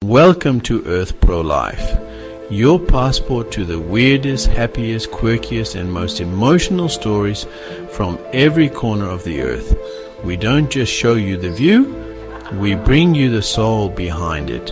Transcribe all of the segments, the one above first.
Welcome to EarthProLife, your passport to the weirdest, happiest, quirkiest and most emotional stories from every corner of the earth. We don't just show you the view, we bring you the soul behind it.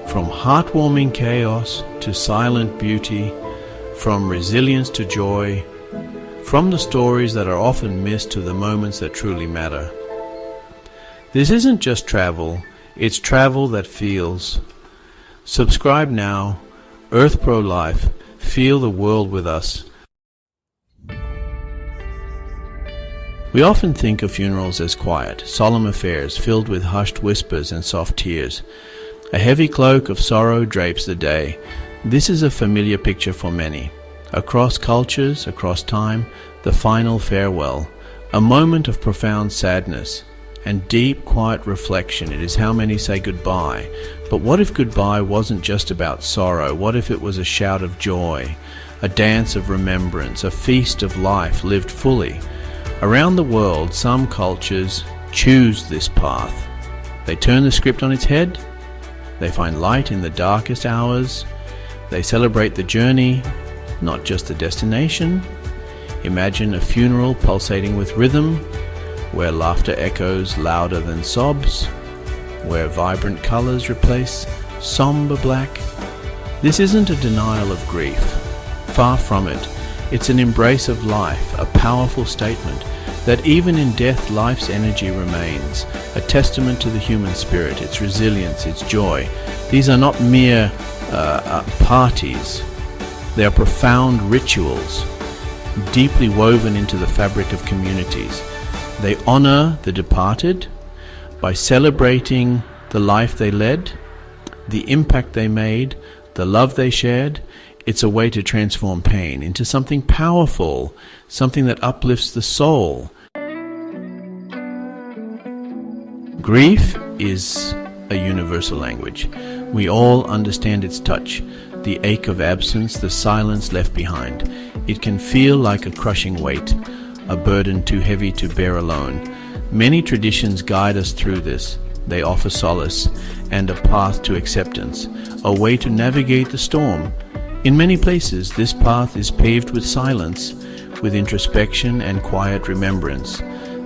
From heartwarming chaos to silent beauty, from resilience to joy, from the stories that are often missed to the moments that truly matter. This isn't just travel, it's travel that feels. Subscribe now, EarthProLife, feel the world with us. We often think of funerals as quiet, solemn affairs filled with hushed whispers and soft tears. A heavy cloak of sorrow drapes the day. This is a familiar picture for many. Across cultures, across time, the final farewell, a moment of profound sadness and deep, quiet reflection. It is how many say goodbye. But what if goodbye wasn't just about sorrow? What if it was a shout of joy, a dance of remembrance, a feast of life lived fully? Around the world, some cultures choose this path. They turn the script on its head. They find light in the darkest hours. They celebrate the journey, not just the destination. Imagine a funeral pulsating with rhythm, where laughter echoes louder than sobs, where vibrant colors replace somber black. This isn't a denial of grief. Far from it. It's an embrace of life, a powerful statement that even in death, life's energy remains, a testament to the human spirit, its resilience, its joy. These are not mere parties. They are profound rituals, deeply woven into the fabric of communities. They honor the departed by celebrating the life they led, the impact they made, the love they shared. It's a way to transform pain into something powerful, something that uplifts the soul. Grief is a universal language. We all understand its touch, the ache of absence, the silence left behind. It can feel like a crushing weight, a burden too heavy to bear alone. Many traditions guide us through this. They offer solace and a path to acceptance, a way to navigate the storm. In many places, this path is paved with silence, with introspection and quiet remembrance.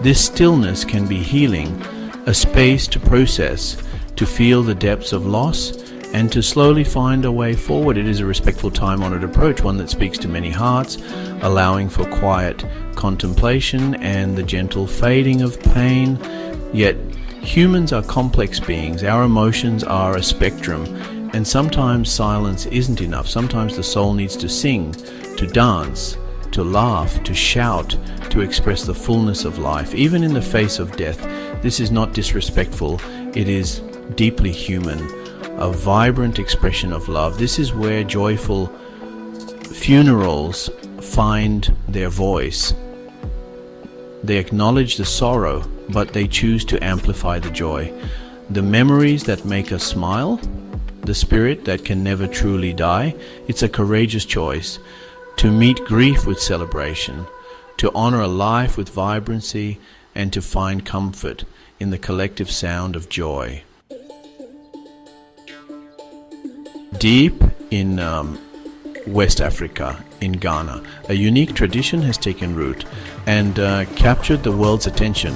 This stillness can be healing, a space to process, to feel the depths of loss, and to slowly find a way forward. It is a respectful, time-honored approach, one that speaks to many hearts, allowing for quiet contemplation and the gentle fading of pain. Yet, humans are complex beings. Our emotions are a spectrum, and sometimes silence isn't enough. Sometimes the soul needs to sing, to dance, to laugh, to shout, to express the fullness of life. Even in the face of death, this is not disrespectful. It is deeply human, a vibrant expression of love. This is where joyful funerals find their voice. They acknowledge the sorrow, but they choose to amplify the joy. The memories that make us smile, the spirit that can never truly die. It's a courageous choice to meet grief with celebration, to honor a life with vibrancy, and to find comfort in the collective sound of joy. Deep in West Africa, in Ghana, a unique tradition has taken root and captured the world's attention.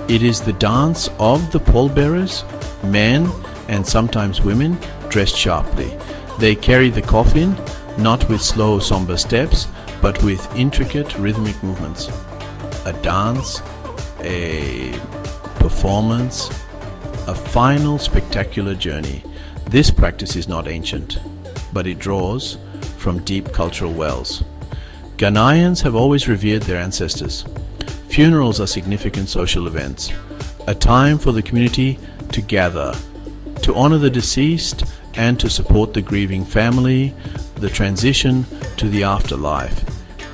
It is the dance of the pallbearers, men and sometimes women dressed sharply. They carry the coffin, not with slow, somber steps, but with intricate rhythmic movements. A dance, a performance, a final spectacular journey. This practice is not ancient, but it draws from deep cultural wells. Ghanaians have always revered their ancestors. Funerals are significant social events, a time for the community to gather, to honor the deceased and to support the grieving family. The transition to the afterlife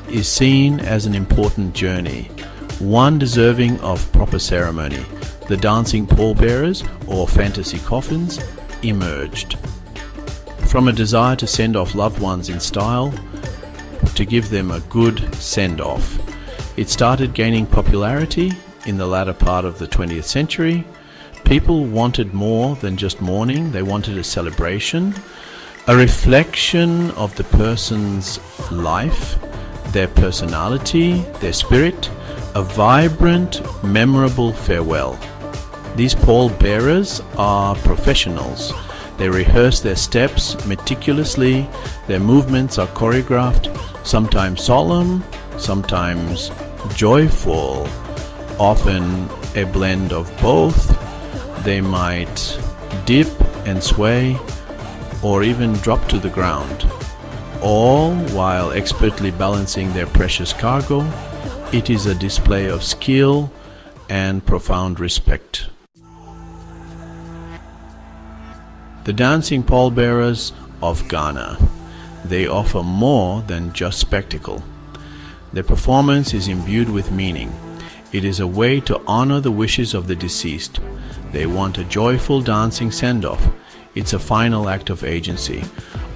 is seen as an important journey, one deserving of proper ceremony. The dancing pallbearers, or fantasy coffins, emerged from a desire to send off loved ones in style, to give them a good send-off. It started gaining popularity in the latter part of the 20th century, People wanted more than just mourning. They wanted a celebration, a reflection of the person's life, their personality, their spirit, a vibrant, memorable farewell. These pallbearers are professionals. They rehearse their steps meticulously. Their movements are choreographed, sometimes solemn, sometimes joyful, often a blend of both. They might dip and sway, or even drop to the ground, all while expertly balancing their precious cargo. It is a display of skill and profound respect. The dancing pallbearers of Ghana. They offer more than just spectacle. Their performance is imbued with meaning. It is a way to honor the wishes of the deceased. They want a joyful dancing send-off. It's a final act of agency,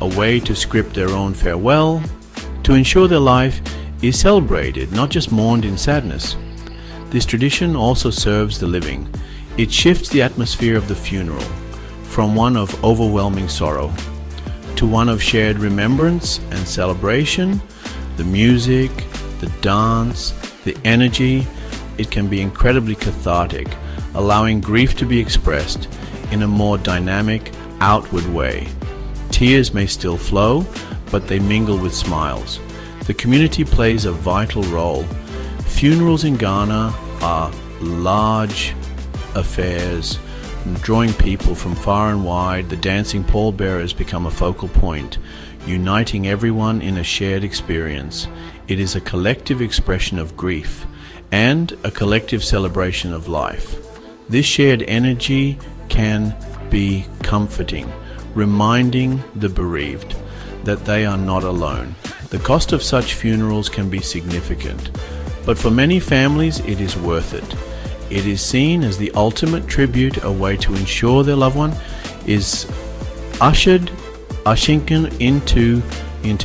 a way to script their own farewell, to ensure their life is celebrated, not just mourned in sadness. This tradition also serves the living. It shifts the atmosphere of the funeral from one of overwhelming sorrow to one of shared remembrance and celebration. The music, the dance, the energy, it can be incredibly cathartic, allowing grief to be expressed in a more dynamic, outward way. Tears may still flow, but they mingle with smiles. The community plays a vital role. Funerals in Ghana are large affairs, drawing people from far and wide. The dancing pallbearers become a focal point, uniting everyone in a shared experience. It is a collective expression of grief and a collective celebration of life. This shared energy can be comforting, reminding the bereaved that they are not alone. The cost of such funerals can be significant, but for many families it is worth it. It is seen as the ultimate tribute, a way to ensure their loved one is ushered into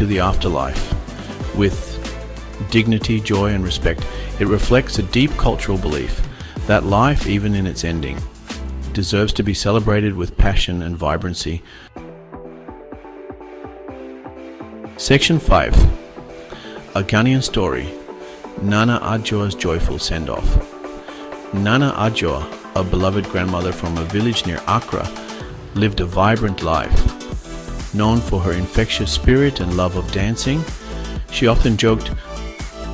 the afterlife with dignity, joy, and respect. It reflects a deep cultural belief that life, even in its ending, deserves to be celebrated with passion and vibrancy. Section 5. A Ghanaian story. Nana Adjoa's joyful send-off. Nana Adjoa, a beloved grandmother from a village near Accra, lived a vibrant life. Known for her infectious spirit and love of dancing, she often joked,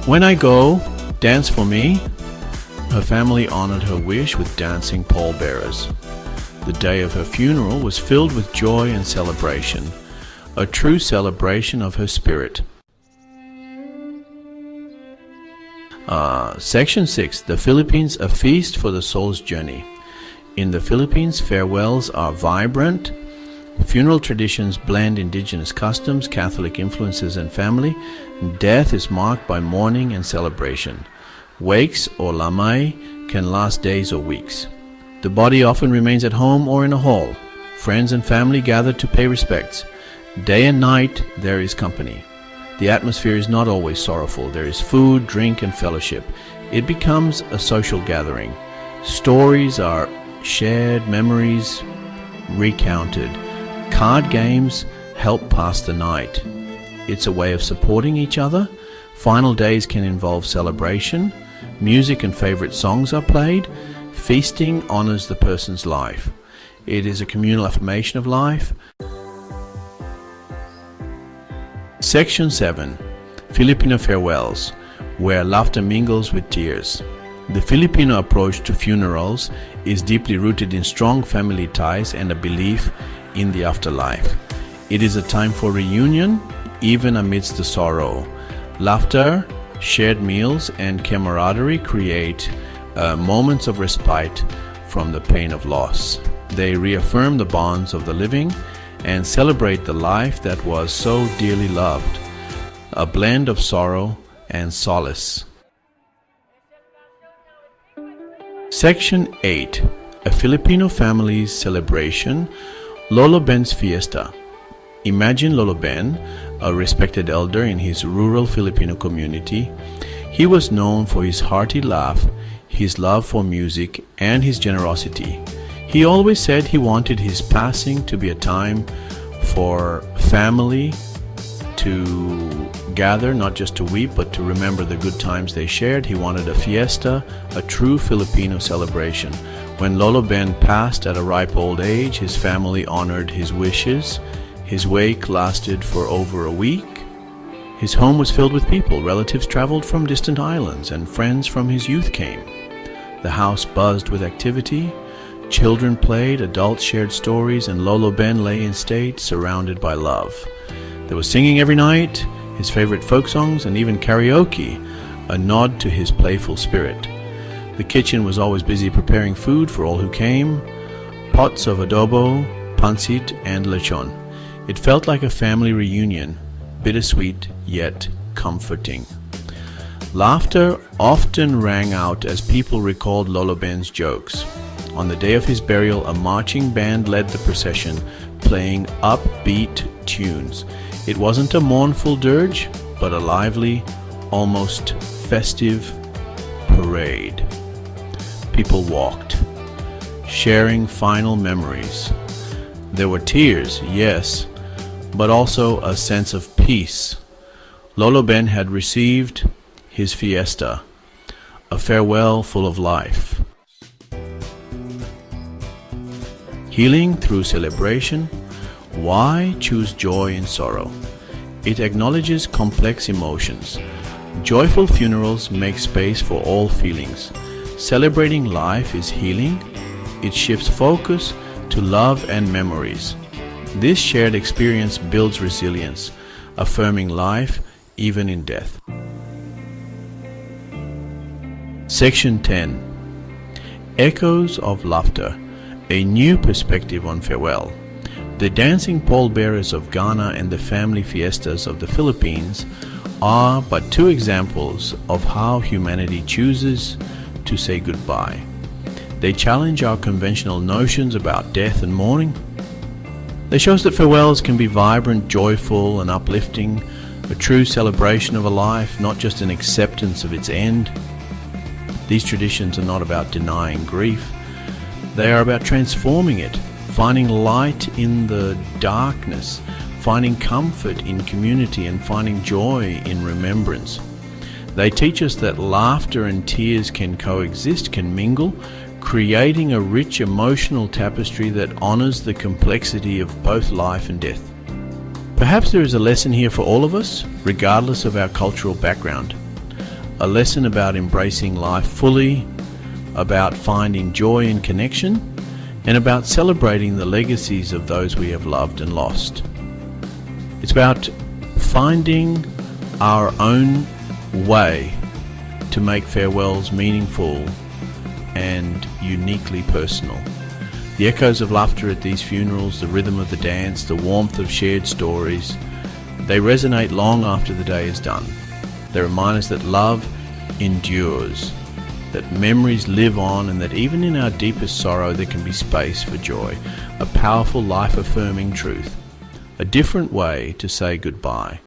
"When I go, dance for me." Her family honored her wish with dancing pallbearers. The day of her funeral was filled with joy and celebration, a true celebration of her spirit. Section 6. The Philippines, a feast for the soul's journey. In the Philippines, farewells are vibrant. Funeral traditions blend indigenous customs, Catholic influences, and family. Death is marked by mourning and celebration. Wakes, or lamai, can last days or weeks. The body often remains at home or in a hall. Friends and family gather to pay respects. Day and night there is company. The atmosphere is not always sorrowful. There is food, drink, and fellowship. It becomes a social gathering. Stories are shared, memories recounted. Card games help pass the night. It's a way of supporting each other. Final days can involve celebration. Music and favorite songs are played. Feasting honors the person's life. It is a communal affirmation of life. Section 7. Filipino farewells, where laughter mingles with tears. The Filipino approach to funerals is deeply rooted in strong family ties and a belief in the afterlife. It is a time for reunion, even amidst the sorrow. Laughter, shared meals, and camaraderie create moments of respite from the pain of loss. They reaffirm the bonds of the living and celebrate the life that was so dearly loved, a blend of sorrow and solace. Section 8. A Filipino family's celebration, Lolo Ben's Fiesta. Imagine Lolo Ben, a respected elder in his rural Filipino community. He was known for his hearty laugh, his love for music, and his generosity. He always said he wanted his passing to be a time for family to gather, not just to weep, but to remember the good times they shared. He wanted a fiesta, a true Filipino celebration. When Lolo Ben passed at a ripe old age, his family honored his wishes. His wake lasted for over a week. His home was filled with people. Relatives traveled from distant islands, and friends from his youth came. The house buzzed with activity. Children played, adults shared stories, and Lolo Ben lay in state, surrounded by love. There was singing every night, his favorite folk songs, and even karaoke, a nod to his playful spirit. The kitchen was always busy preparing food for all who came, pots of adobo, pancit, and lechon. It felt like a family reunion, bittersweet yet comforting. Laughter often rang out as people recalled Lolo Ben's jokes. On the day of his burial, a marching band led the procession, playing upbeat tunes. It wasn't a mournful dirge, but a lively, almost festive parade. People walked, sharing final memories. There were tears, yes, but also a sense of peace. Lolo Ben had received his fiesta, a farewell full of life. Healing through celebration. Why choose joy in sorrow? It acknowledges complex emotions. Joyful funerals make space for all feelings. Celebrating life is healing. It shifts focus to love and memories. This shared experience builds resilience, affirming life even in death. Section 10. Echoes of Laughter. A new perspective on farewell. The dancing pallbearers of Ghana and the family fiestas of the Philippines are but two examples of how humanity chooses to say goodbye. They challenge our conventional notions about death and mourning. They show us that farewells can be vibrant, joyful, and uplifting, a true celebration of a life, not just an acceptance of its end. These traditions are not about denying grief. They are about transforming it, finding light in the darkness, finding comfort in community, and finding joy in remembrance. They teach us that laughter and tears can coexist, can mingle, creating a rich emotional tapestry that honors the complexity of both life and death. Perhaps there is a lesson here for all of us, regardless of our cultural background. A lesson about embracing life fully, about finding joy in connection, and about celebrating the legacies of those we have loved and lost. It's about finding our own way to make farewells meaningful and uniquely personal. The echoes of laughter at these funerals, the rhythm of the dance, the warmth of shared stories, they resonate long after the day is done. They remind us that love endures, that memories live on, and that even in our deepest sorrow there can be space for joy, a powerful life-affirming truth, a different way to say goodbye.